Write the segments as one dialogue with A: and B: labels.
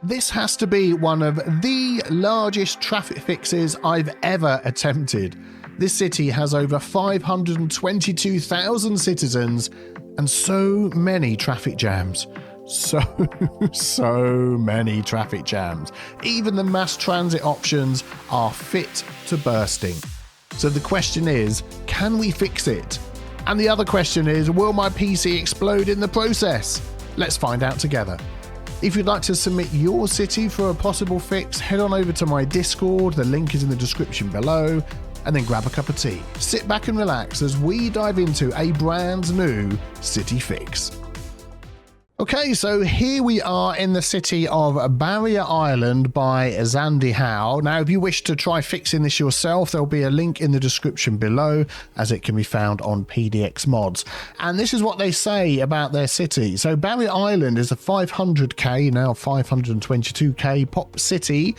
A: This has to be one of the largest traffic fixes I've ever attempted. This city has over 522,000 citizens and so many traffic jams. So many traffic jams. Even the mass transit options are fit to bursting. So the question is, can we fix it? And the other question is, will my PC explode in the process? Let's find out together. If you'd like to submit your city for a possible fix, head on over to my Discord, the link is in the description below, and then grab a cup of tea. Sit back and relax as we dive into a brand new city fix. Okay, so here we are in the city of Barrier Island by Zandihal. Now, if you wish to try fixing this yourself, there'll be a link in the description below, as it can be found on PDX Mods. And this is what they say about their city. So Barrier Island is a 500k, now 522k pop city.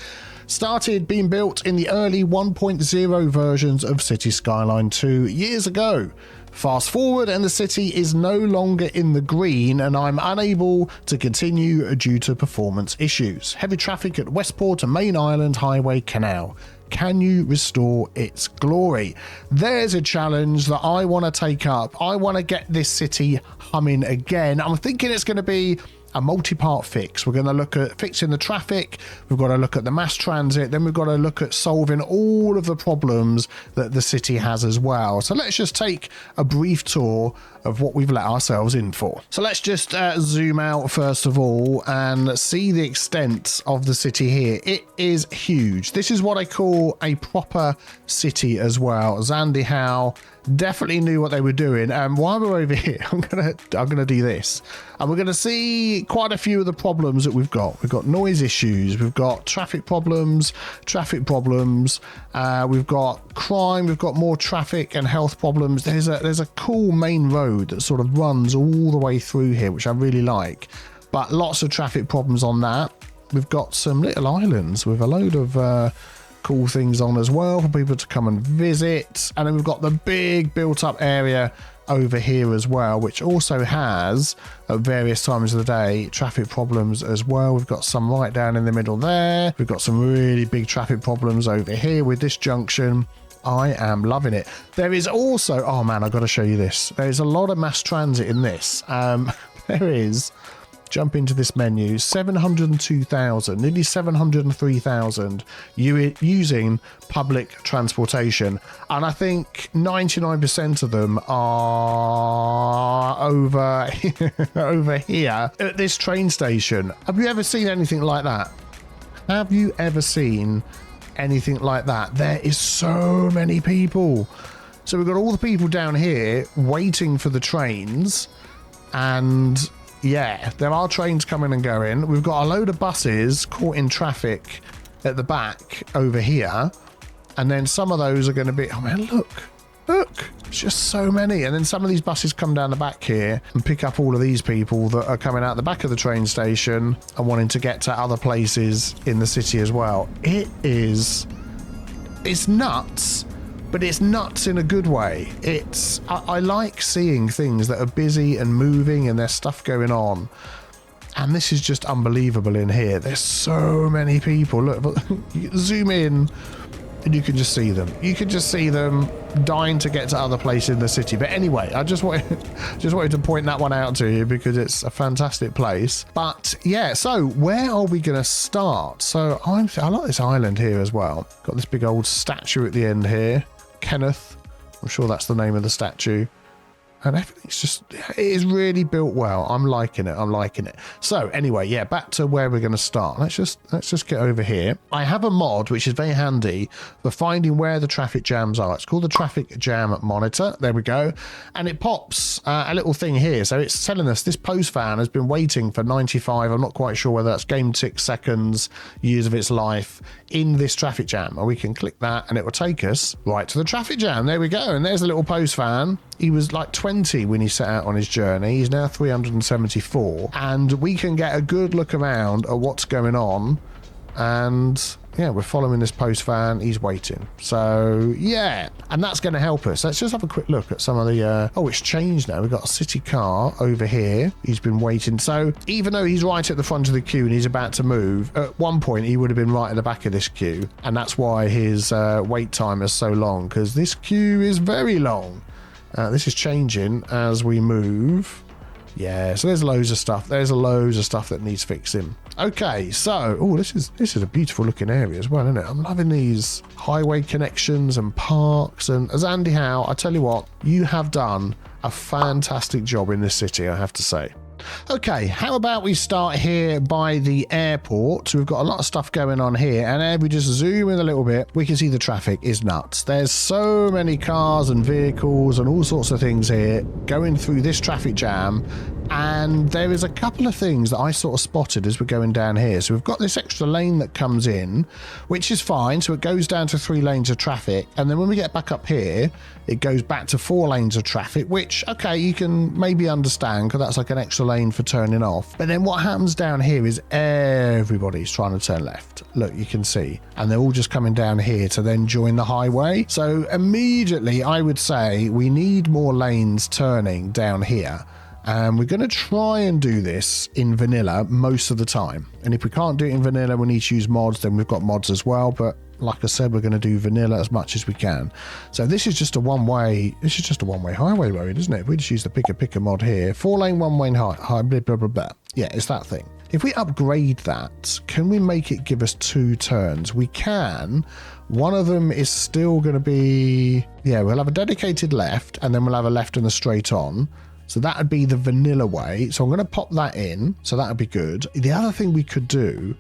A: Started being built in the early 1.0 versions of City Skyline 2 years ago. Fast forward and the city is no longer in the green and I'm unable to continue due to performance issues. Heavy traffic at Westport and Main Island Highway Canal. Can you restore its glory? There's a challenge that I want to take up. I want to get this city humming again. I'm thinking it's going to be a multi-part fix. We're going to look at fixing the traffic, we've got to look at the mass transit, then we've got to look at solving all of the problems that the city has as well. So let's just take a brief tour of what we've let ourselves in for. So let's just zoom out first of all and see the extent of the city here. It is huge. This is what I call a proper city as well. Zandihal definitely knew what they were doing. And while we're over here, I'm gonna do this, and we're gonna see quite a few of the problems that we've got. We've got noise issues, we've got traffic problems, we've got crime, we've got more traffic and health problems. There's a cool main road that sort of runs all the way through here, which I really like, but lots of traffic problems on that. We've got some little islands with a load of cool things on as well for people to come and visit, and then we've got the big built up area over here as well, which also has at various times of the day traffic problems as well. We've got some right down in the middle there. We've got some really big traffic problems over here with this junction. I am loving it. There is also, oh man, I've got to show you this. There's a lot of mass transit in this. There is, jump into this menu, 702,000, nearly 703,000 using public transportation. And I think 99% of them are over, over here at this train station. Have you ever seen anything like that? Have you ever seen anything like that? There is so many people. So we've got all the people down here waiting for the trains, and yeah, there are trains coming and going. We've got a load of buses caught in traffic at the back over here, and then some of those are going to be, oh man, look, it's just so many. And then some of these buses come down the back here and pick up all of these people that are coming out the back of the train station and wanting to get to other places in the city as well. It's nuts, but it's nuts in a good way. I like seeing things that are busy and moving and there's stuff going on. And this is just unbelievable in here. There's so many people. Look, zoom in and you can just see them. You can just see them dying to get to other places in the city. But anyway, I just wanted to point that one out to you because it's a fantastic place. But yeah, so where are we going to start? So I like this island here as well. Got this big old statue at the end here. Kenneth, I'm sure that's the name of the statue. And everything's just, it is really built well. I'm liking it. So anyway, yeah, back to where we're going to start. Let's just get over here. I have a mod which is very handy for finding where the traffic jams are. It's called the Traffic Jam Monitor. There we go. And it pops a little thing here. So it's telling us this post van has been waiting for 95, I'm not quite sure whether that's game tick seconds, years of its life, in this traffic jam. And we can click that and it will take us right to the traffic jam. There we go. And there's a little post van. He was like 20 when he set out on his journey. He's now 374. And we can get a good look around at what's going on. And Yeah, we're following this post van. He's waiting. So, yeah. And that's going to help us. Let's just have a quick look at some of the... oh, it's changed now. We've got a city car over here. He's been waiting. So, even though he's right at the front of the queue and he's about to move, at one point he would have been right at the back of this queue. And that's why his wait time is so long, because this queue is very long. This is changing as we move. Yeah, so there's loads of stuff. There's loads of stuff that needs fixing. Okay, so this is a beautiful looking area as well, isn't it? I'm loving these highway connections and parks. And zandihal, I tell you what, you have done a fantastic job in this city, I have to say. Okay, how about we start here by the airport? So we've got a lot of stuff going on here, and if we just zoom in a little bit, we can see the traffic is nuts. There's so many cars and vehicles and all sorts of things here going through this traffic jam, and there is a couple of things that I sort of spotted as we're going down here. So we've got this extra lane that comes in, which is fine, so it goes down to 3 lanes of traffic, and then when we get back up here, it goes back to 4 lanes of traffic, which, okay, you can maybe understand, because that's like an extra lane for turning off. But then what happens down here is everybody's trying to turn left. Look, you can see, and they're all just coming down here to then join the highway. So immediately I would say we need more lanes turning down here, and we're going to try and do this in vanilla most of the time. And if we can't do it in vanilla, we need to use mods. Then we've got mods as well, but like I said, we're going to do vanilla as much as we can. So this is just a one-way. This is just a one-way highway road, isn't it? If we just use the picker mod here, 4-lane, one-way high, blah blah blah blah. Yeah, it's that thing. If we upgrade that, can we make it give us 2 turns? We can. One of them is still going to be, yeah, we'll have a dedicated left, and then we'll have a left and a straight on. So that would be the vanilla way. So I'm going to pop that in. So that would be good. The other thing we could do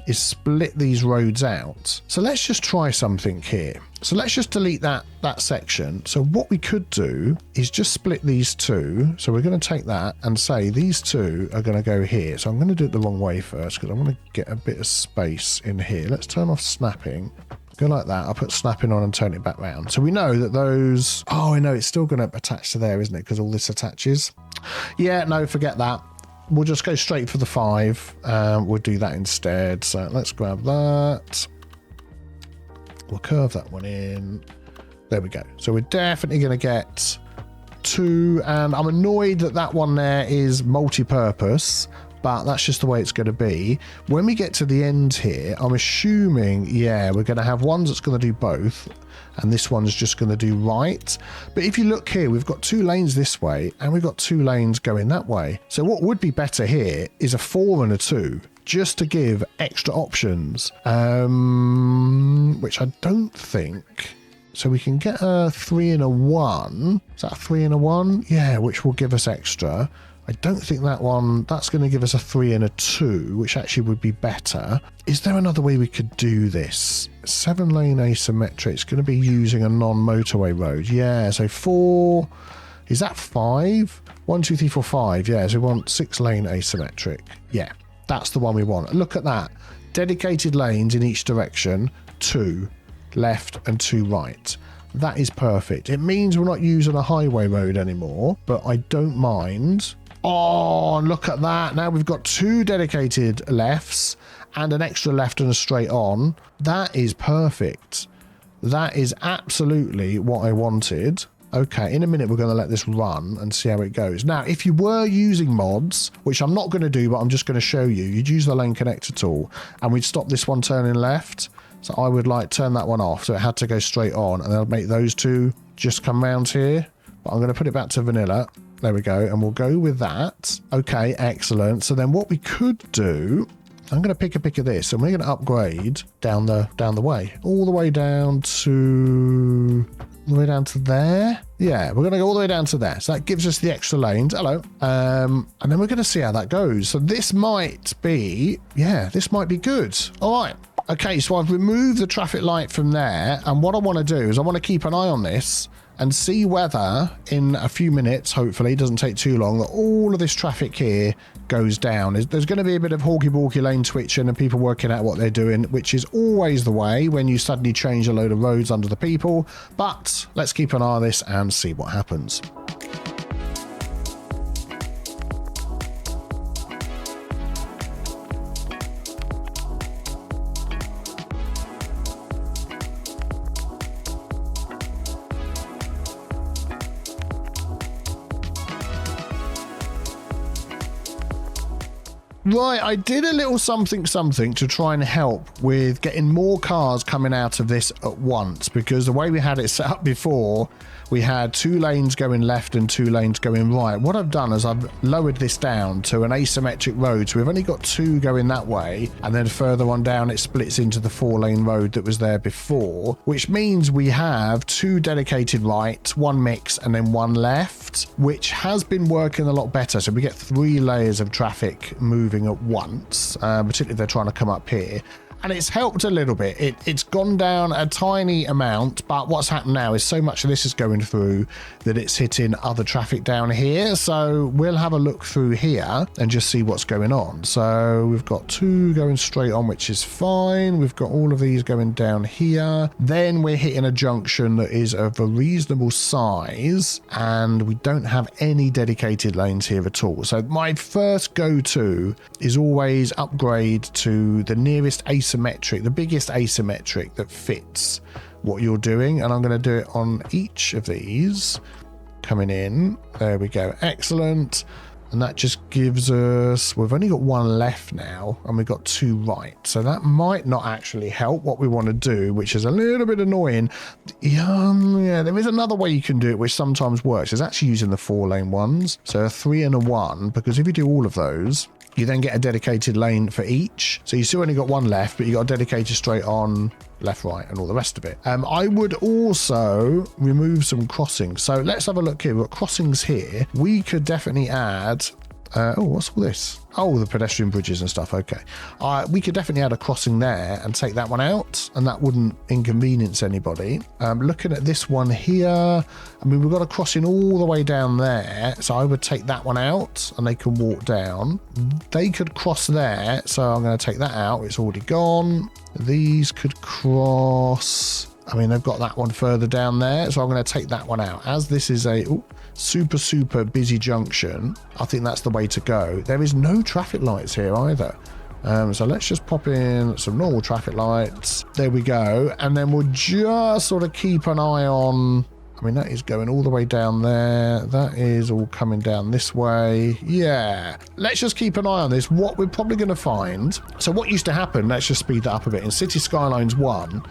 A: is split these roads out. So let's just try something here. So let's just delete that section. So what we could do is just split these 2. So we're going to take that and say these 2 are going to go here. So I'm going to do it the wrong way first, because I want to get a bit of space in here. Let's turn off snapping. Go like that. I'll put snapping on and turn it back round. So we know that those... Oh, I know, it's still going to attach to there, isn't it? Because all this attaches. Yeah, no, forget that. We'll just go straight for the 5. We'll do that instead. So let's grab that. We'll curve that one in. There we go. So we're definitely going to get 2. And I'm annoyed that that one there is multi-purpose, but that's just the way it's going to be. When we get to the end here, I'm assuming, yeah, we're going to have ones that's going to do both, and this one's just going to do right. But if you look here, we've got 2 lanes this way, and we've got 2 lanes going that way. So what would be better here is a 4 and a 2, just to give extra options, which I don't think... So we can get a 3 and a 1. Is that a 3 and a 1? Yeah, which will give us extra. I don't think that one, that's going to give us a 3 and a 2, which actually would be better. Is there another way we could do this? 7-lane asymmetric, it's going to be using a non-motorway road. Yeah, so 4, is that 5? 1, 2, 3, 4, 5. Yeah, so we want 6-lane asymmetric. Yeah, that's the one we want. Look at that. Dedicated lanes in each direction, 2 left and 2 right. That is perfect. It means we're not using a highway road anymore, but I don't mind. Oh, look at that. Now we've got 2 dedicated lefts and an extra left and a straight on. That is perfect. That is absolutely what I wanted. Okay, in a minute we're going to let this run and see how it goes. Now, if you were using mods, which I'm not going to do, but I'm just going to show you, you'd use the lane connector tool and we'd stop this one turning left. So I would like turn that one off. So it had to go straight on, and I'll make those 2 just come round here. But I'm going to put it back to vanilla. There we go. And we'll go with that. Okay, excellent. So then what we could do, I'm going to pick a pick of this, and we're going to upgrade down the way, all the way down to there. Yeah, we're going to go all the way down to there. So that gives us the extra lanes. Hello. And then we're going to see how that goes. So this might be, yeah, this might be good. All right. Okay, so I've removed the traffic light from there, and what I want to do is I want to keep an eye on this and see whether in a few minutes, hopefully, it doesn't take too long, that all of this traffic here goes down. There's going to be a bit of hawky-walky lane twitching and people working out what they're doing, which is always the way when you suddenly change a load of roads under the people. But let's keep an eye on this and see what happens. Right, I did a little something to try and help with getting more cars coming out of this at once, because the way we had it set up before, we had 2 lanes going left and 2 lanes going right. What I've done is I've lowered this down to an asymmetric road, so we've only got 2 going that way, and then further on down it splits into the 4-lane road that was there before, which means we have 2 dedicated right, 1 mix, and then 1 left, which has been working a lot better. So we get 3 layers of traffic moving at once, particularly if they're trying to come up here. And it's helped a little bit. It's gone down a tiny amount, but what's happened now is so much of this is going through that it's hitting other traffic down here. So we'll have a look through here and just see what's going on. So we've got 2 going straight on, which is fine. We've got all of these going down here. Then we're hitting a junction that is of a reasonable size, and we don't have any dedicated lanes here at all. So my first go-to is always upgrade to the nearest asymmetric, the biggest asymmetric that fits what you're doing, and I'm going to do it on each of these coming in. There we go, excellent. And that just gives us, we've only got 1 left now, and we've got 2 right, so that might not actually help what we want to do, which is a little bit annoying. Yeah, there is another way you can do it which sometimes works. It's actually using the 4-lane ones, so a 3 and a 1, because if you do all of those, you then get a dedicated lane for each. So you still only got 1 left, but you got a dedicated straight on, left, right, and all the rest of it. I would also remove some crossings. So let's have a look here. We've got crossings here. We could definitely add... oh, what's all this? Oh, the pedestrian bridges and stuff. Okay. We could definitely add a crossing there and take that one out, and that wouldn't inconvenience anybody. Looking at this one here, I mean, we've got a crossing all the way down there, so I would take that one out and they can walk down. They could cross there, so I'm going to take that out. It's already gone. These could cross... I mean, they've got that one further down there, so I'm going to take that one out. As this is a super busy junction, I think that's the way to go. There is no traffic lights here either. So let's just pop in some normal traffic lights. There we go. And then we'll just sort of keep an eye on... I mean, that is going all the way down there. That is all coming down this way. Yeah. Let's just keep an eye on this. What we're probably going to find... So what used to happen, let's just speed that up a bit. In City Skylines 1,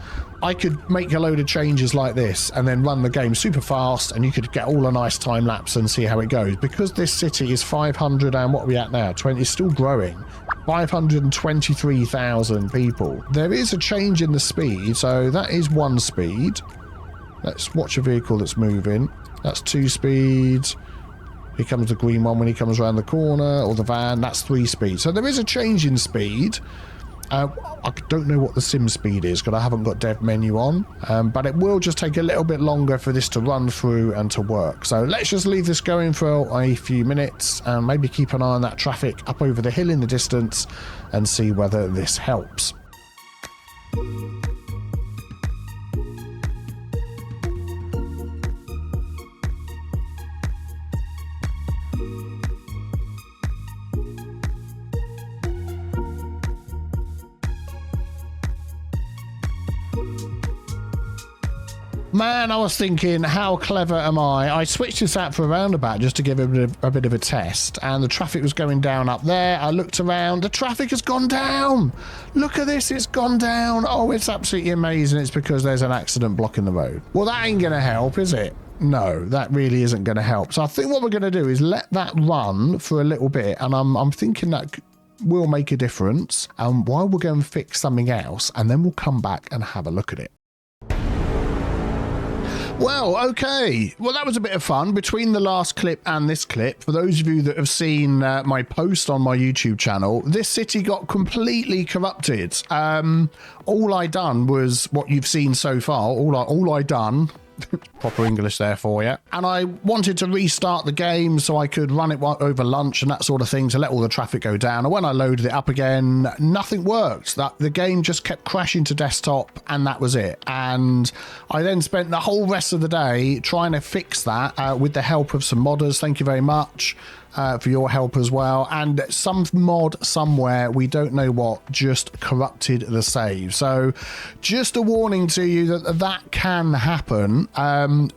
A: I could make a load of changes like this and then run the game super fast, and you could get all a nice time lapse and see how it goes. Because this city is 500 and what are we at now? 20, it's still growing. 523,000 people. There is a change in the speed, so that is 1 speed. Let's watch a vehicle that's moving. That's 2 speeds. Here comes the green one when he comes around the corner, or the van. That's 3 speeds. So there is a change in speed. I don't know what the sim speed is because I haven't got dev menu on, but it will just take a little bit longer for this to run through and to work. So let's just leave this going for a few minutes and maybe keep an eye on that traffic up over the hill in the distance and see whether this helps. Man, I was thinking, how clever am I? I switched this out for a roundabout just to give it a bit of a test, and the traffic was going down up there. I looked around, the traffic has gone down. Look at this, it's gone down. Oh, it's absolutely amazing. It's because there's an accident blocking the road. Well, that ain't going to help, is it? No, that really isn't going to help. So I think what we're going to do is let that run for a little bit, and I'm thinking that will make a difference. And while we're going to fix something else, and then we'll come back and have a look at it. Well, okay. Well, that was a bit of fun between the last clip and this clip. For those of you that have seen my post on my YouTube channel, this city got completely corrupted. All I done was what you've seen so far. All I done... proper English there for you. And I wanted to restart the game so I could run it over lunch and that sort of thing to let all the traffic go down. And when I loaded it up again, nothing worked. The game just kept crashing to desktop, and that was it. And I then spent the whole rest of the day trying to fix that with the help of some modders. Thank you very much. for your help as well. And some mod somewhere, we don't know what, just corrupted the save. So just a warning to you that can happen.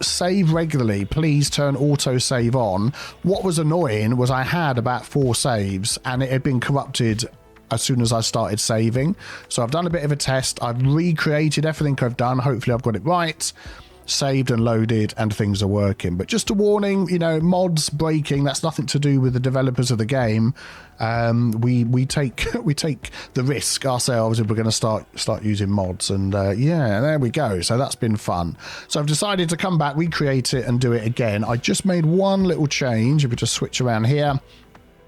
A: Save regularly. Please turn auto save on. What was annoying was I had about 4 saves and it had been corrupted as soon as I started saving. So I've done a bit of a test. I've recreated everything I've done. Hopefully I've got it right. Saved and loaded and things are working. But just a warning, you know, mods breaking, that's nothing to do with the developers of the game. We take the risk ourselves if we're going to start using mods. And yeah, there we go. So that's been fun. So I've decided to come back, recreate it and do it again. I just made one little change. If we just switch around here,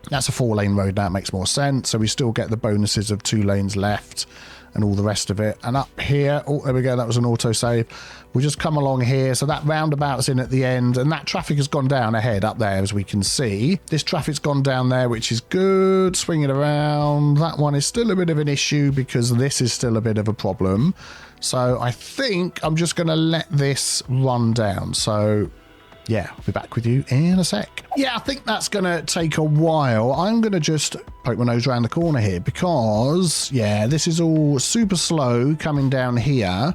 A: that's a 4-lane road now. It makes more sense. So we still get the bonuses of 2 lanes left and all the rest of it. And up here, oh, there we go. That was an autosave. We'll just come along here. So that roundabout's in at the end, and that traffic has gone down ahead up there, as we can see. This traffic's gone down there, which is good. Swing it around. That one is still a bit of an issue because this is still a bit of a problem. So I think I'm just going to let this run down. So yeah, I'll be back with you in a sec. Yeah, I think that's going to take a while. I'm going to just poke my nose around the corner here because, yeah, this is all super slow coming down here.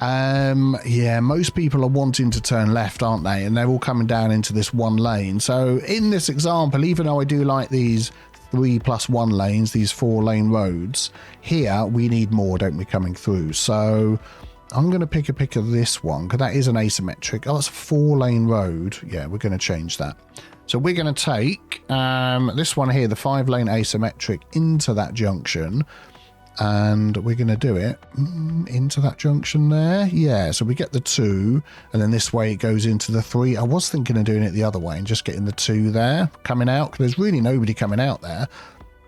A: Yeah, most people are wanting to turn left, aren't they? And they're all coming down into this one lane. So in this example, even though I do like these 3+1 lanes, these 4-lane roads, here we need more, don't we, coming through? So I'm going to pick a pick of this one because that is an asymmetric. Oh, that's a 4-lane road. Yeah, we're going to change that. So we're going to take this one here, the 5-lane asymmetric, into that junction. And we're going to do it into that junction there. Yeah, so we get the 2. And then this way it goes into the 3. I was thinking of doing it the other way and just getting the 2 there coming out. Because there's really nobody coming out there.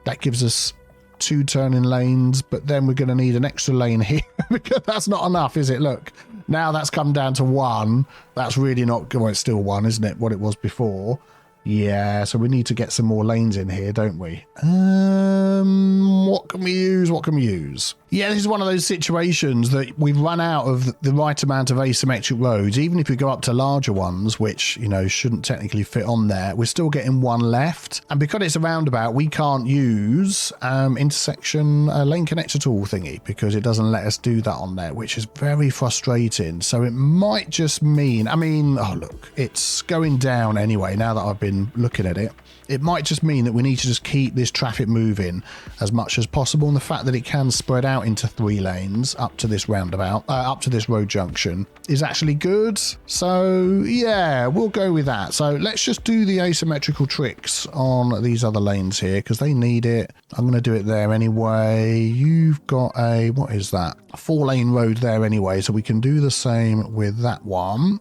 A: That gives us 2 turning lanes, but then we're going to need an extra lane here because that's not enough, is it? Look, now that's come down to 1. That's really not, well, it's still 1, isn't it? What it was before. Yeah, so we need to get some more lanes in here, don't we? What can we use? What can we use? Yeah, this is one of those situations that we've run out of the right amount of asymmetric roads. Even if we go up to larger ones, which, you know, shouldn't technically fit on there, we're still getting 1 left. And because it's a roundabout, we can't use intersection lane connector tool thingy because it doesn't let us do that on there, which is very frustrating. So it might just mean, I mean, oh, look, it's going down anyway now that I've been looking at it. It might just mean that we need to just keep this traffic moving as much as possible. And the fact that it can spread out into 3 lanes up to this roundabout, up to this road junction is actually good. So yeah, we'll go with that. So let's just do the asymmetrical tricks on these other lanes here because they need it. I'm going to do it there anyway. You've got a, what is that? A 4-lane road there anyway. So we can do the same with that one.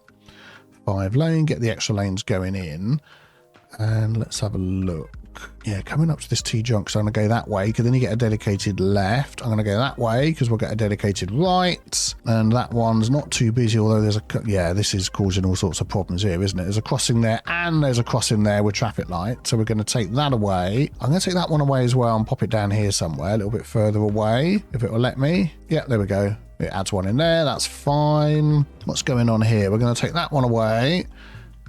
A: 5-lane, get the extra lanes going in. And let's have a look. Yeah, coming up to this T-junction, I'm going to go that way because then you get a dedicated left. I'm going to go that way because we'll get a dedicated right. And that one's not too busy, although there's a... Yeah, this is causing all sorts of problems here, isn't it? There's a crossing there and there's a crossing there with traffic light. So we're going to take that away. I'm going to take that one away as well and pop it down here somewhere, a little bit further away, if it will let me. Yeah, there we go. It adds one in there. That's fine. What's going on here? We're going to take that one away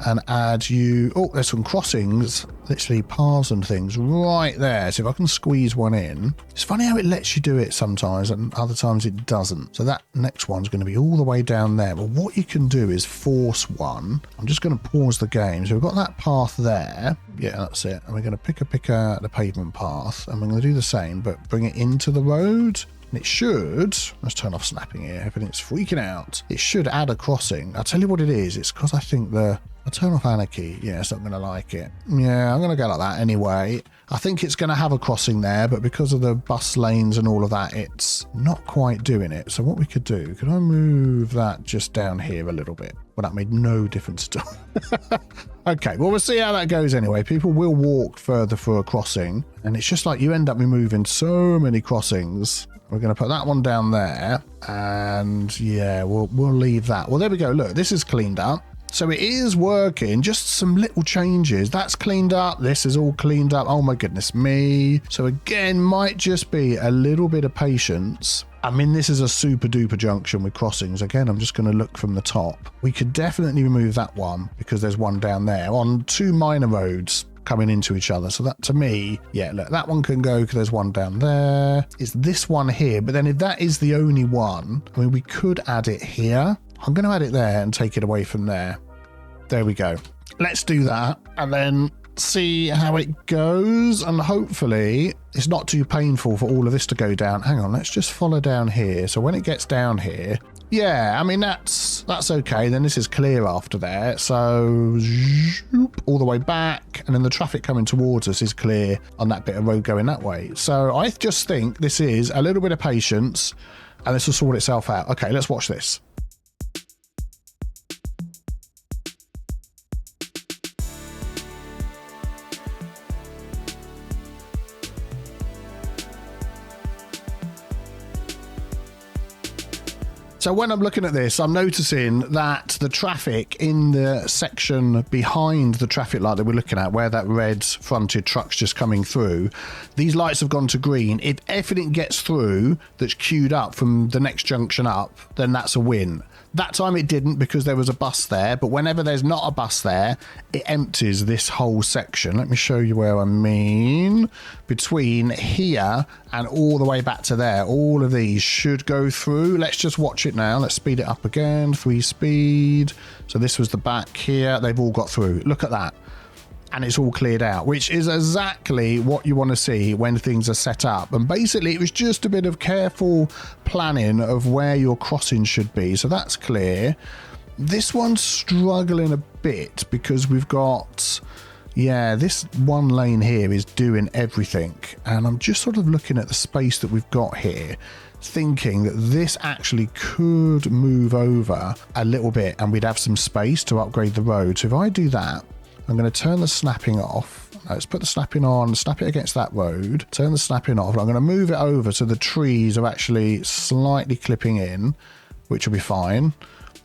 A: and add you... Oh, there's some crossings, literally paths and things right there. So if I can squeeze one in... It's funny how it lets you do it sometimes and other times it doesn't. So that next one's going to be all the way down there. But what you can do is force one. I'm just going to pause the game. So we've got that path there. Yeah, that's it. And we're going to pick the pavement path. And we're going to do the same, but bring it into the road. And it should, let's turn off snapping here, everything's freaking out. It should add a crossing. I'll tell you what it is. It's because I think I'll turn off anarchy. Yeah, it's not going to like it. Yeah, I'm going to go like that anyway. I think it's going to have a crossing there, but because of the bus lanes and all of that, it's not quite doing it. So what we could do, could I move that just down here a little bit? Well, that made no difference at all. Okay, well, we'll see how that goes anyway. People will walk further for a crossing, and it's just like you end up removing so many crossings. We're going to put that one down there, and yeah, we'll leave that. Well, there we go. Look, this is cleaned up. So it is working, just some little changes. That's cleaned up. This is all cleaned up. Oh my goodness me. So again, might just be a little bit of patience. I mean, this is a super duper junction with crossings. Again, I'm just going to look from the top. We could definitely remove that one because there's one down there on 2 minor roads. coming into each other. So that, to me, yeah, look, that one can go because there's one down there. It's this one here. But then if that is the only one, I mean, we could add it here. I'm going to add it there and take it away from there. There we go. Let's do that and then see how it goes. And hopefully it's not too painful for all of this to go down. Hang on, let's just follow down here. So when it gets down here, yeah, I mean, that's okay. Then this is clear after there. So zoop, all the way back. And then the traffic coming towards us is clear on that bit of road going that way. So I just think this is a little bit of patience and this will sort itself out. Okay, let's watch this. So when I'm looking at this, I'm noticing that the traffic in the section behind the traffic light that we're looking at, where that red fronted truck's just coming through, these lights have gone to green. If everything gets through that's queued up from the next junction up, then that's a win. That time it didn't because there was a bus there, but whenever there's not a bus there, it empties this whole section. Let me show you where I mean. Between here and all the way back to there, all of these should go through. Let's just watch it now. Let's speed it up again, 3 speed. So this was the back here. They've all got through. Look at that. And it's all cleared out, which is exactly what you want to see when things are set up. And basically, it was just a bit of careful planning of where your crossing should be. So that's clear. This one's struggling a bit because we've got, yeah, this one lane here is doing everything. And I'm just sort of looking at the space that we've got here, thinking that this actually could move over a little bit and we'd have some space to upgrade the road. So if I do that, I'm going to turn the snapping off. Let's put the snapping on, snap it against that road, turn the snapping off. I'm going to move it over so the trees are actually slightly clipping in, which will be fine.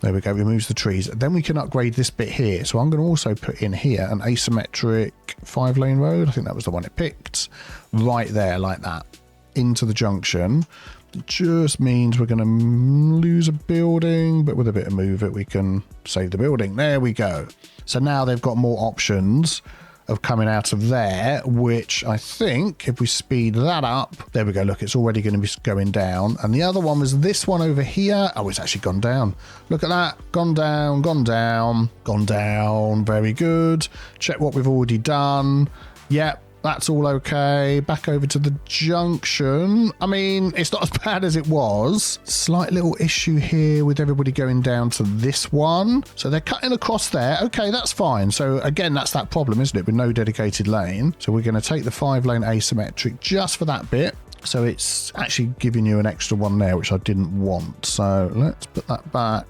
A: There we go, removes the trees. Then we can upgrade this bit here. So I'm going to also put in here an asymmetric 5-lane road. I think that was the one it picked. Right there, like that, into the junction. It just means we're going to lose a building, but with a bit of movement, we can save the building. There we go. So now they've got more options of coming out of there, which I think if we speed that up, there we go. Look, it's already going to be going down. And the other one was this one over here. Oh, it's actually gone down. Look at that. Gone down, gone down, gone down. Very good. Check what we've already done. Yep. That's all okay. Back over to the junction. I mean, it's not as bad as it was. Slight little issue here with everybody going down to this one. So they're cutting across there. Okay, that's fine. So again, that's that problem, isn't it? With no dedicated lane. So we're going to take the 5-lane asymmetric just for that bit. So it's actually giving you an extra one there, which I didn't want. So let's put that back.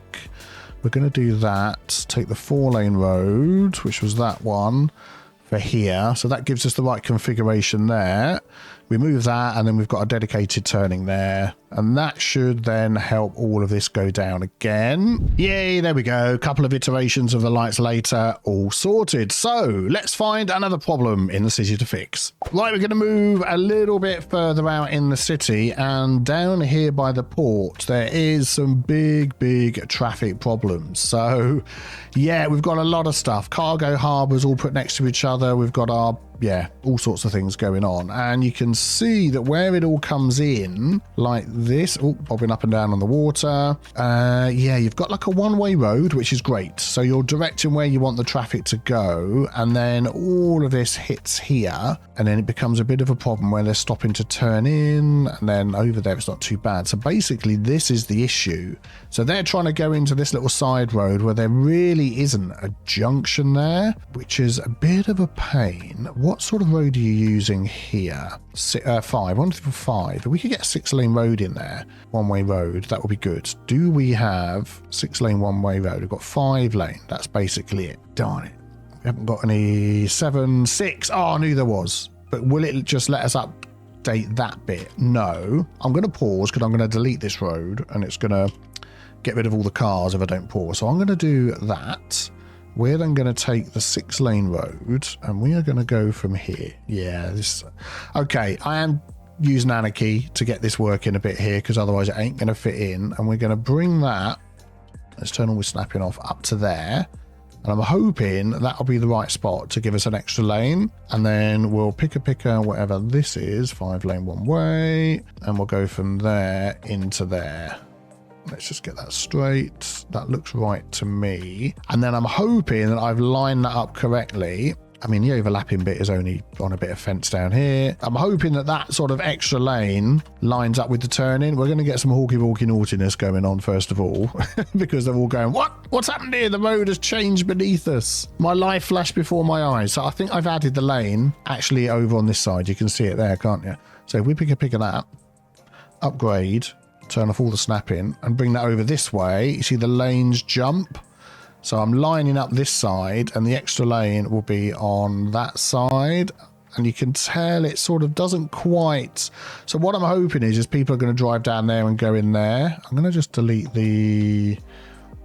A: We're going to do that. Take the 4-lane road, which was that one, for here. So that gives us the right configuration there. We move that and then we've got a dedicated turning there, and that should then help all of this go down again. Yay, there we go. Couple of iterations of the lights later, all sorted. So let's find another problem in the city to fix. Right, we're going to move a little bit further out in the city, and down here by the port there is some big traffic problems. So yeah, we've got a lot of stuff. Cargo harbours all put next to each other. We've got our, yeah, all sorts of things going on, and you can see that where it all comes in like this, oh, bobbing up and down on the water. Yeah, you've got like a one-way road, which is great. So you're directing where you want the traffic to go, and then all of this hits here, and then it becomes a bit of a problem where they're stopping to turn in, and then over there it's not too bad. So basically this is the issue. So they're trying to go into this little side road where there really isn't a junction there, which is a bit of a pain. What sort of road are you using here? 5. 1 through 5. If we could get a 6-lane road in there, one-way road, that would be good. Do we have 6-lane one-way road? We've got 5-lane. That's basically it. Darn it. We haven't got any 7, 6. Oh, I knew there was. But will it just let us update that bit? No. I'm going to pause because I'm going to delete this road, and it's going to get rid of all the cars if I don't pause. So I'm going to do that. We're then going to take the 6-lane road, and we are going to go from here. Yeah, this. Okay, I am using Anarchy to get this working a bit here, because otherwise it ain't going to fit in. And we're going to bring that, let's turn all the snapping off, up to there. And I'm hoping that'll be the right spot to give us an extra lane. And then we'll pick a picker, whatever this is, 5 lane one way. And we'll go from there into there. Let's just get that straight. That looks right to me. And then I'm hoping that I've lined that up correctly. I mean, the overlapping bit is only on a bit of fence down here. I'm hoping that that sort of extra lane lines up with the turning. We're going to get some hawky-walky naughtiness going on, first of all, because they're all going, what? What's happened here? The road has changed beneath us. My life flashed before my eyes. So I think I've added the lane actually over on this side. You can see it there, can't you? So if we pick a pick of that, upgrade, turn off all the snapping, and bring that over this way, you see the lanes jump. So I'm lining up this side and the extra lane will be on that side. And you can tell it sort of doesn't quite. So what I'm hoping is people are going to drive down there and go in there. I'm going to just delete the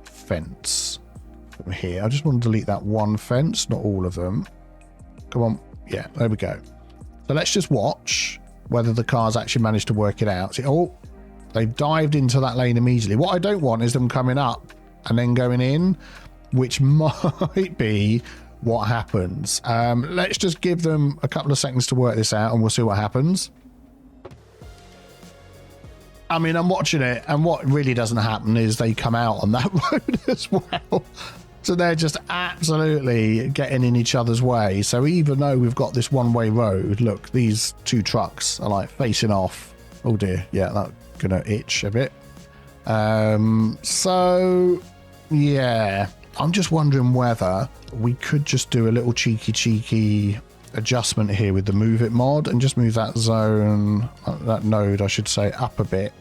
A: fence from here. I just want to delete that one fence, not all of them. Come on. Yeah, there we go. So let's just watch whether the cars actually manage to work it out. See, oh, they've dived into that lane immediately. What I don't want is them coming up and then going in, which might be what happens. Let's just give them a couple of seconds to work this out and we'll see what happens. I mean, I'm watching it and what really doesn't happen is they come out on that road as well. So they're just absolutely getting in each other's way. So even though we've got this one-way road, look, these two trucks are like facing off. Oh dear, yeah, that's gonna itch a bit. So yeah, I'm just wondering whether we could just do a little cheeky adjustment here with the Move It mod and just move that zone, that node I should say, up a bit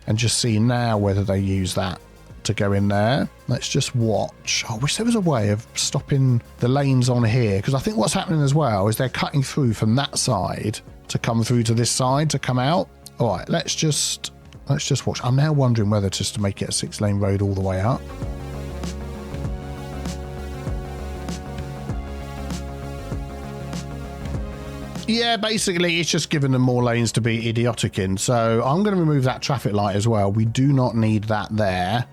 A: and just see now whether they use that to go in there. Let's just watch. I wish there was a way of stopping the lanes on here, because I think what's happening as well is they're cutting through from that side to come through to this side to come out. All right, let's just watch. I'm now wondering whether just to make it a 6-lane road all the way up. Yeah, basically it's just giving them more lanes to be idiotic in. So I'm going to remove that traffic light as well. We do not need that there.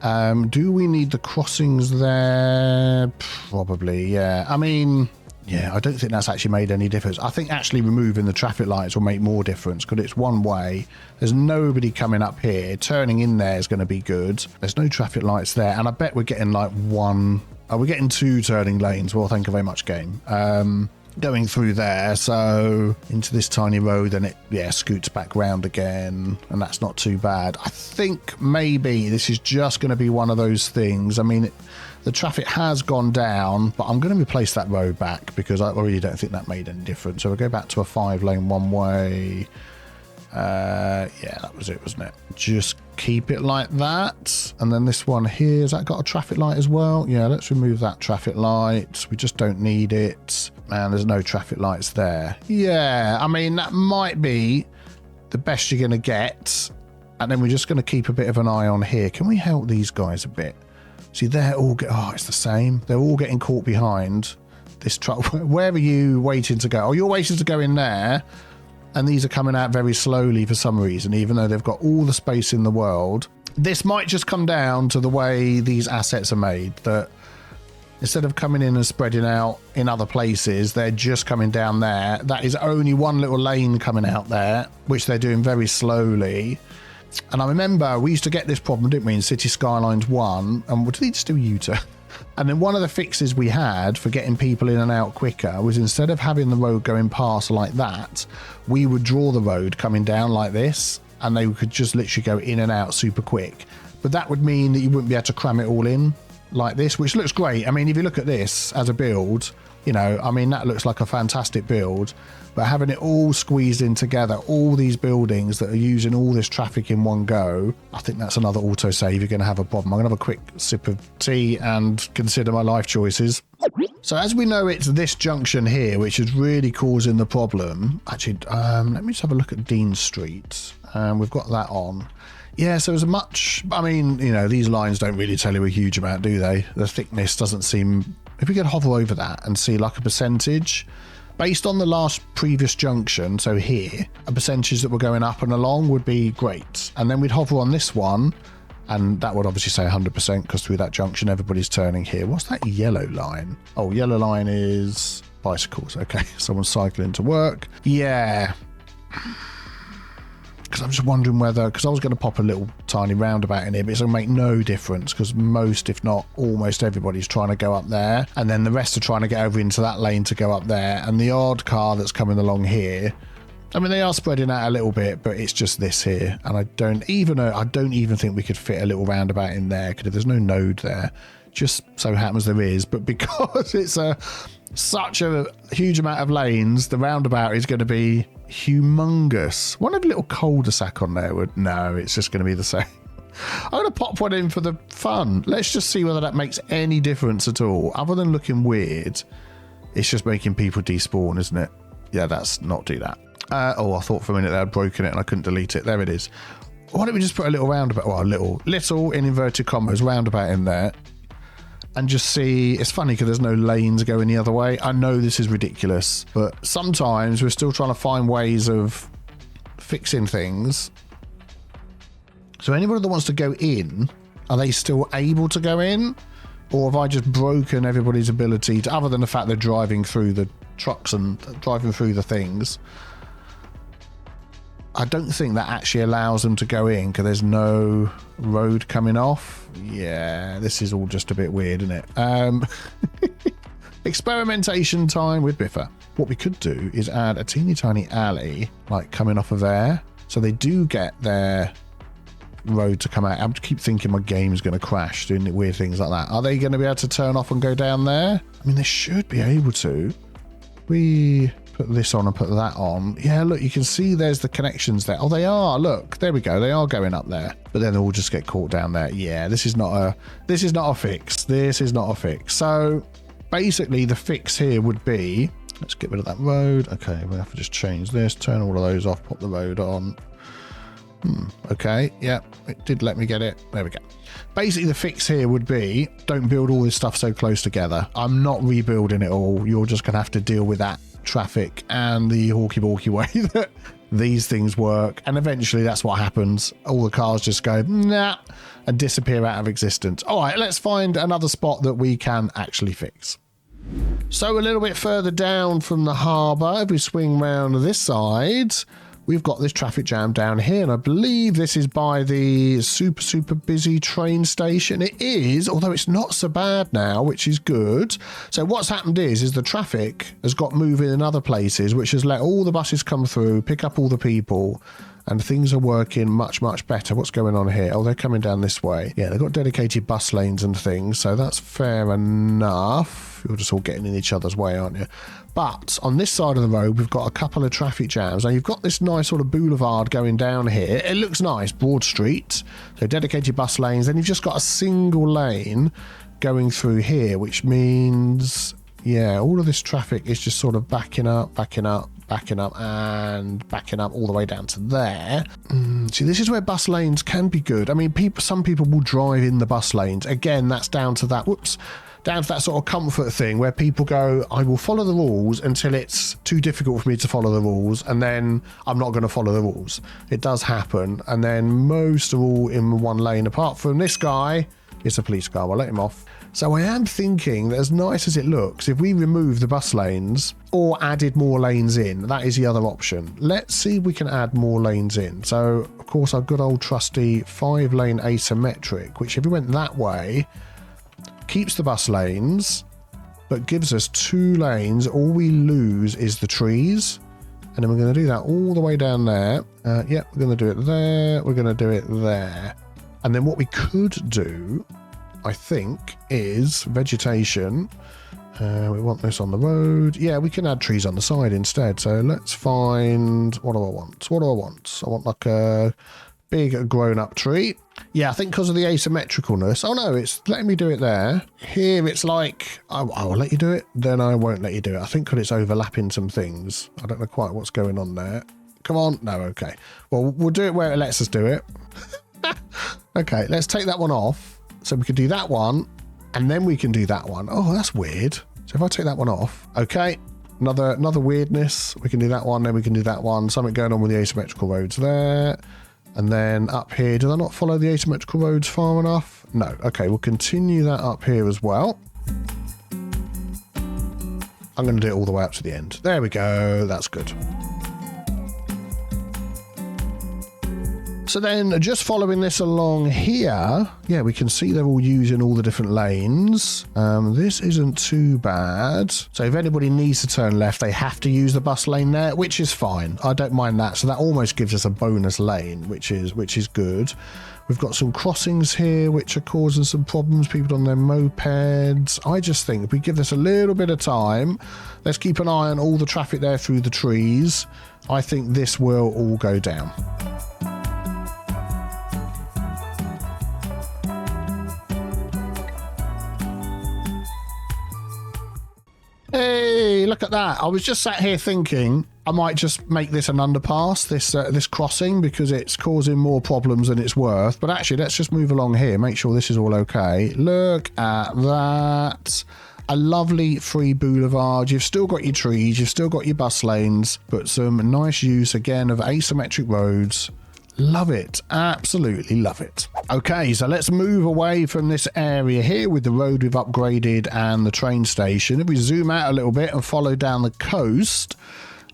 A: Do we need the crossings there? Probably, yeah. I mean, yeah, I don't think that's actually made any difference. I think actually removing the traffic lights will make more difference because it's one way. There's nobody coming up here. Turning in there is going to be good. There's no traffic lights there. And I bet we're getting like one... Oh, we're getting 2 turning lanes. Well, thank you very much, game. Going through there, so into this tiny road, and it scoots back round again, and that's not too bad. I think maybe this is just going to be one of those things. I mean, the traffic has gone down, but I'm going to replace that road back because I really don't think that made any difference. So we'll go back to a 5-lane one way. Yeah, that was it, wasn't it? Just keep it like that. And then this one here, has that got a traffic light as well? Yeah, let's remove that traffic light. We just don't need it. And there's no traffic lights there. Yeah, I mean, that might be the best you're going to get. And then we're just going to keep a bit of an eye on here. Can we help these guys a bit? See, they're all... Oh, it's the same. They're all getting caught behind this truck. Where are you waiting to go? Oh, you're waiting to go in there. And these are coming out very slowly for some reason, even though they've got all the space in the world. This might just come down to the way these assets are made, that instead of coming in and spreading out in other places, they're just coming down there. That is only one little lane coming out there, which they're doing very slowly. And I remember we used to get this problem, didn't we, in City Skylines 1, and what did they just do, U-turn? And then one of the fixes we had for getting people in and out quicker was instead of having the road going past like that, we would draw the road coming down like this, and they could just literally go in and out super quick. But that would mean that you wouldn't be able to cram it all in like this, which looks great. I mean, if you look at this as a build, you know, I mean, that looks like a fantastic build. But having it all squeezed in together, all these buildings that are using all this traffic in one go, I think that's another autosave. You're going to have a problem. I'm going to have a quick sip of tea and consider my life choices. So as we know, it's this junction here, which is really causing the problem. Actually, let me just have a look at Dean Street. We've got that on. Yeah, so as much, I mean, you know, these lines don't really tell you a huge amount, do they? The thickness doesn't seem, if we could hover over that and see like a percentage, based on the last previous junction, so here, a percentage that we're going up and along would be great. And then we'd hover on this one And that would obviously say 100% because through that junction, everybody's turning here. What's that yellow line? Oh, yellow line is bicycles. Okay, someone's cycling to work. Yeah. Because I'm just wondering whether, because I was going to pop a little tiny roundabout in here, but it's going to make no difference because most, if not almost everybody's trying to go up there. And then the rest are trying to get over into that lane to go up there. And the odd car that's coming along here, I mean, they are spreading out a little bit, but it's just this here. And I don't even think we could fit a little roundabout in there because there's no node there. Just so happens there is. But because it's such a huge amount of lanes, the roundabout is going to be humongous. One of a little cul-de-sac on there would... No, it's just going to be the same. I'm going to pop one in for the fun. Let's just see whether that makes any difference at all. Other than looking weird, it's just making people despawn, isn't it? Yeah, that's not do that. Oh, I thought for a minute they had broken it and I couldn't delete it. There it is. Why don't we just put a little roundabout, well, a little in inverted commas roundabout in there and just see. It's funny because there's no lanes going the other way. I know this is ridiculous, but sometimes we're still trying to find ways of fixing things. So anybody that wants to go in, are they still able to go in? Or have I just broken everybody's ability to, other than the fact they're driving through the trucks and driving through the things? I don't think that actually allows them to go in because there's no road coming off. Yeah, this is all just a bit weird, isn't it? Experimentation time with Biffa. What we could do is add a teeny tiny alley, like coming off of there. So they do get their road to come out. I keep thinking my game's going to crash doing weird things like that. Are they going to be able to turn off and go down there? I mean, they should be able to. We put this on and put that on. Yeah, look, you can see there's the connections there. Oh, they are. Look, there we go. They are going up there, but then they'll just get caught down there. Yeah, this is not a fix. This is not a fix. So basically the fix here would be, let's get rid of that road. Okay, we have to just change this, turn all of those off, pop the road on. Okay, yeah, it did let me get it. There we go. Basically, the fix here would be, don't build all this stuff so close together. I'm not rebuilding it all. You're just going to have to deal with that traffic and the hawky-balky way that these things work. And eventually, that's what happens. All the cars just go, nah, and disappear out of existence. All right, let's find another spot that we can actually fix. So a little bit further down from the harbour, if we swing round this side, we've got this traffic jam down here, and I believe this is by the super busy train station. It is, although it's not so bad now, which is good. So what's happened is the traffic has got moving in other places, which has let all the buses come through, pick up all the people, and things are working much better. What's going on here? Oh, they're coming down this way. Yeah, they've got dedicated bus lanes and things, so that's fair enough. You're just all getting in each other's way, aren't you? But on this side of the road, we've got a couple of traffic jams. Now, you've got this nice sort of boulevard going down here. It looks nice, broad street, so dedicated bus lanes. Then you've just got a single lane going through here, which means, yeah, all of this traffic is just sort of backing up, and backing up all the way down to there. See, this is where bus lanes can be good. I mean, some people will drive in the bus lanes. Again, that's down to that, down to that sort of comfort thing where people go, I will follow the rules until it's too difficult for me to follow the rules, and then I'm not going to follow the rules. It does happen, and then most are all in one lane, apart from this guy. It's a police car. We'll let him off. So I am thinking that as nice as it looks, if we remove the bus lanes or added more lanes in, that is the other option. Let's see if we can add more lanes in. So, of course, our good old trusty 5-lane asymmetric, which if we went that way, keeps the bus lanes, but gives us 2 lanes. All we lose is the trees. And then we're going to do that all the way down there. Yeah, we're going to do it there. We're going to do it there. And then what we could do, I think, is vegetation. We want this on the road. Yeah, we can add trees on the side instead. So let's find, what do I want? I want like a big grown-up tree. Yeah, I think because of the asymmetricalness. Oh no, it's letting me do it there. Here it's like, I will let you do it, then I won't let you do it. I think because it's overlapping some things. I don't know quite what's going on there. Come on. No, okay. Well, we'll do it where it lets us do it. Okay, let's take that one off. So we can do that one, and then we can do that one. Oh, that's weird. So if I take that one off, okay, another weirdness. We can do that one, then we can do that one. Something going on with the asymmetrical roads there. And then up here, did I not follow the asymmetrical roads far enough? No. Okay, we'll continue that up here as well. I'm going to do it all the way up to the end. There we go. That's good. So then just following this along here, yeah, we can see they're all using all the different lanes. This isn't too bad. So if anybody needs to turn left, they have to use the bus lane there, which is fine. I don't mind that. So that almost gives us a bonus lane, which is good. We've got some crossings here, which are causing some problems. People on their mopeds. I just think if we give this a little bit of time, let's keep an eye on all the traffic there through the trees. I think this will all go down. Hey, look at that. I was just sat here thinking I might just make this an underpass, this crossing, because it's causing more problems than it's worth. But actually, let's just move along here, make sure this is all okay. Look at that. A lovely free boulevard. You've still got your trees, you've still got your bus lanes, but some nice use, again, of asymmetric roads. Love it. Absolutely love it. Okay, so let's move away from this area here with the road we've upgraded and the train station. If we zoom out a little bit and follow down the coast,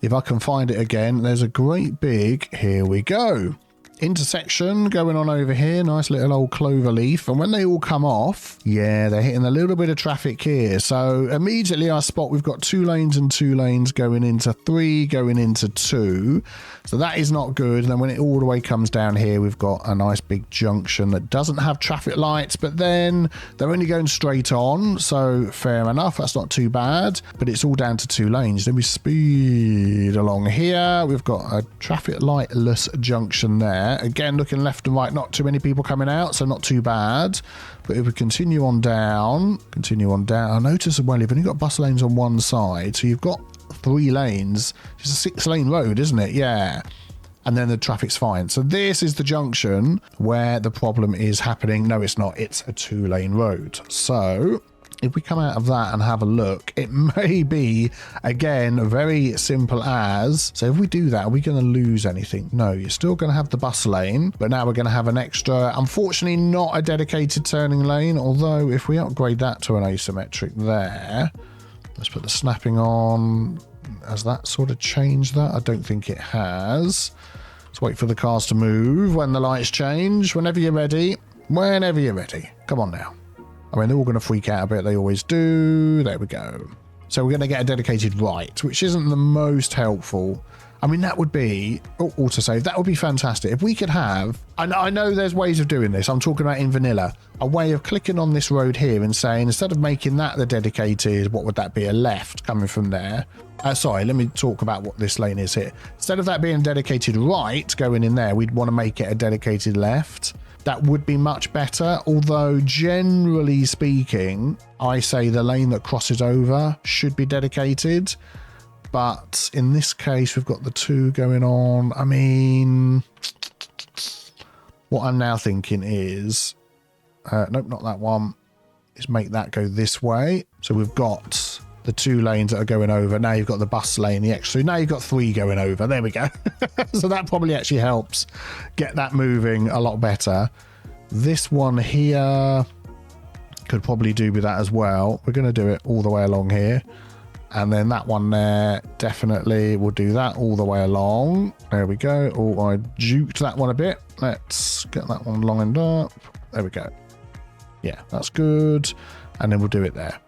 A: if I can find it again, there's a great big, here we go, intersection going on over here. Nice little old clover leaf. And when they all come off, yeah, they're hitting a little bit of traffic here. So immediately I spot we've got 2 lanes and 2 lanes going into 3, going into 2. So that is not good. And then when it all the way comes down here, we've got a nice big junction that doesn't have traffic lights, but then they're only going straight on. So fair enough. That's not too bad, but it's all down to 2 lanes. Then we speed along here. We've got a traffic lightless junction there. Again, looking left and right, not too many people coming out, so not too bad. But if we continue on down, I notice as well, you've only got bus lanes on one side, so you've got 3 lanes. It's a 6-lane road, isn't it? Yeah. And then the traffic's fine. So this is the junction where the problem is happening. No, it's not. It's a 2-lane road. So if we come out of that and have a look, it may be, again, very simple as, so if we do that, are we going to lose anything? No, you're still going to have the bus lane, but now we're going to have an extra, unfortunately not a dedicated turning lane, although if we upgrade that to an asymmetric there, let's put the snapping on. Has that sort of changed that? I don't think it has. Let's wait for the cars to move when the lights change. Whenever you're ready. Whenever you're ready. Come on now. I mean, they're all going to freak out a bit. They always do. There we go. So we're going to get a dedicated right, which isn't the most helpful. I mean, that would be, autosave, that would be fantastic. If we could have, I know there's ways of doing this. I'm talking about in vanilla. A way of clicking on this road here and saying, instead of making that the dedicated, what would that be? A left coming from there. Sorry, let me talk about what this lane is here. Instead of that being a dedicated right going in there, we'd want to make it a dedicated left. That would be much better, although generally speaking, I say the lane that crosses over should be dedicated. But in this case, we've got the 2 going on. I mean, what I'm now thinking is, nope, not that one, is make that go this way. So we've got the 2 lanes that are going over. Now you've got the bus lane, the extra. Now you've got 3 going over. There we go. So that probably actually helps get that moving a lot better. This one here could probably do with that as well. We're going to do it all the way along here. And then that one there, definitely we'll do that all the way along. There we go. Oh, I juked that one a bit. Let's get that one lined up. There we go. Yeah, that's good. And then we'll do it there.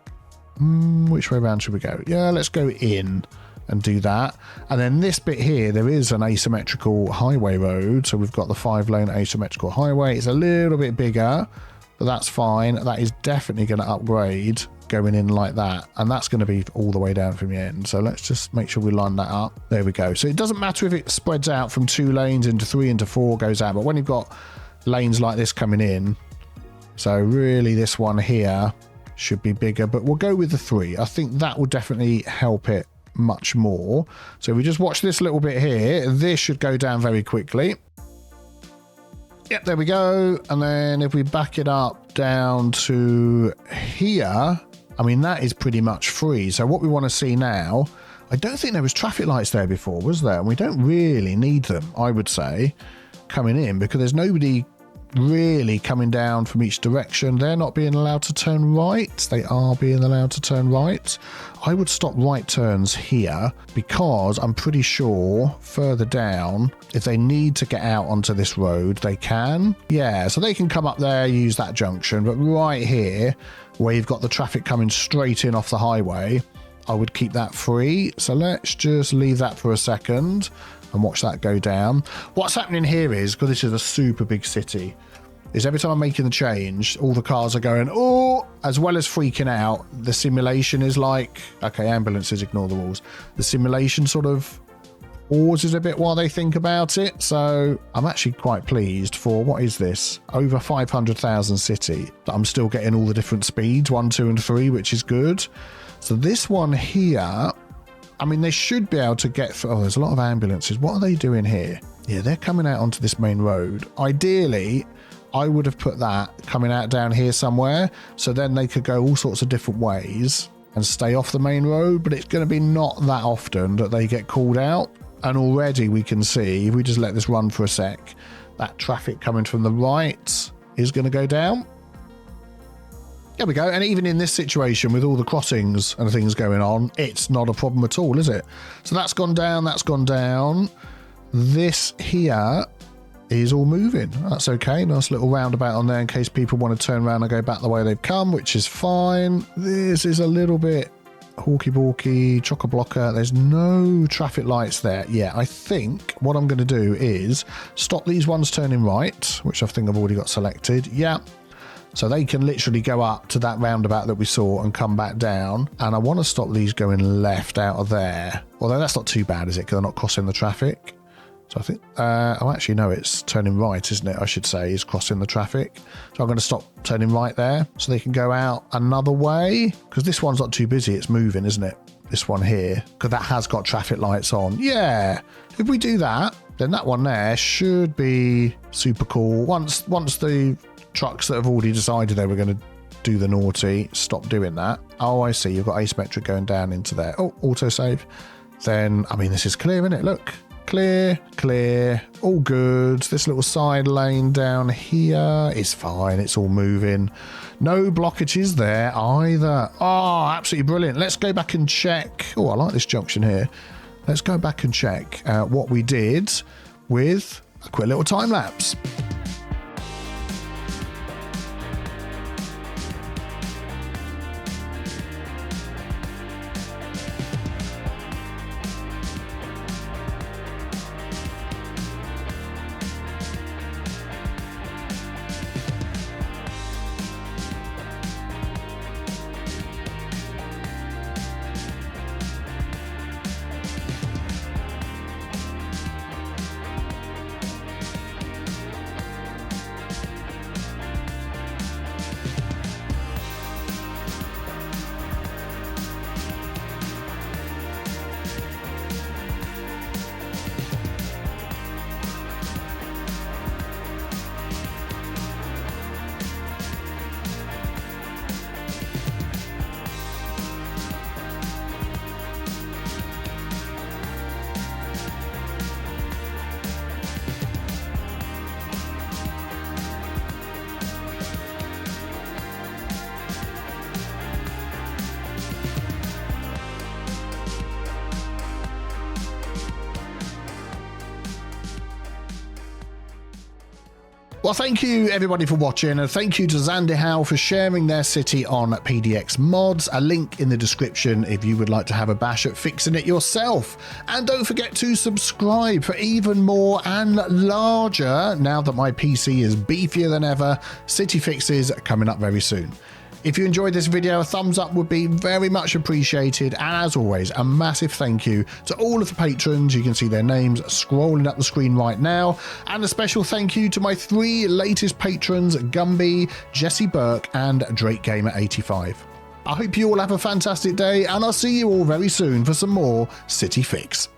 A: Which way around should we go? Yeah, let's go in and do that. And then this bit here, there is an asymmetrical highway road. So we've got the 5-lane asymmetrical highway. It's a little bit bigger, but that's fine. That is definitely going to upgrade going in like that. And that's going to be all the way down from the end. So let's just make sure we line that up. There we go. So it doesn't matter if it spreads out from 2 lanes into 3 into 4 goes out. But when you've got lanes like this coming in, so really this one here should be bigger, but we'll go with the 3. I think that will definitely help it much more. So if we just watch this little bit here, this should go down very quickly. Yep, there we go. And then if we back it up down to here, I mean, that is pretty much free. So what we want to see now, I don't think there was traffic lights there before, was there? And we don't really need them, I would say. coming in because there's nobody really coming down from each direction. They're not being allowed to turn right. They are being allowed to turn right. I would stop right turns here because I'm pretty sure further down, if they need to get out onto this road, they can. Yeah, so they can come up there, use that junction. But right here, where you've got the traffic coming straight in off the highway, I would keep that free. So let's just leave that for a second and watch that go down. What's happening here is, because this is a super big city, is every time I'm making the change, all the cars are going, oh, as well as freaking out, the simulation is like, okay, ambulances, ignore the walls. The simulation sort of pauses a bit while they think about it. So I'm actually quite pleased for, what is this? Over 500,000 city, that I'm still getting all the different speeds, 1, 2, and 3, which is good. So this one here, I mean, they should be able to get through. Oh, there's a lot of ambulances. What are they doing here? Yeah, they're coming out onto this main road. Ideally, I would have put that coming out down here somewhere, so then they could go all sorts of different ways and stay off the main road, but it's going to be not that often that they get called out. And already we can see, if we just let this run for a sec, that traffic coming from the right is going to go down. There we go. And even in this situation with all the crossings and things going on, it's not a problem at all, is it? So that's gone down, that's gone down. This here is all moving. That's okay. Nice little roundabout on there in case people want to turn around and go back the way they've come, which is fine. This is a little bit hawky-balky, chock-a-blocker. There's no traffic lights there. Yeah, I think what I'm going to do is stop these ones turning right, which I think I've already got selected. Yeah. So they can literally go up to that roundabout that we saw and come back down. And I want to stop these going left out of there. Although that's not too bad, is it? Because they're not crossing the traffic. So I think, oh, actually, no, it's turning right, isn't it? I should say, is crossing the traffic. So I'm going to stop turning right there so they can go out another way. Because this one's not too busy. It's moving, isn't it? This one here. Because that has got traffic lights on. Yeah. If we do that, then that one there should be super cool. Once the trucks that have already decided they were going to do the naughty stop doing that. Oh, I see. You've got asymmetric going down into there. Oh, autosave. Then, I mean, this is clear, isn't it? Look. Clear, clear, all good. This little side lane down here is fine. It's all moving. No blockages there either. Oh, absolutely brilliant. Let's go back and check. Oh, I like this junction here. Let's go back and check what we did with a quick little time lapse. Well, thank you everybody for watching, and thank you to Zandihal for sharing their city on PDX Mods. A link in the description if you would like to have a bash at fixing it yourself. And don't forget to subscribe for even more and larger, now that my PC is beefier than ever, city fixes coming up very soon. If you enjoyed this video, a thumbs up would be very much appreciated. And as always, a massive thank you to all of the patrons. You can see their names scrolling up the screen right now. And a special thank you to my 3 latest patrons, Gumby, Jesse Burke, and DrakeGamer85. I hope you all have a fantastic day, and I'll see you all very soon for some more City Fix.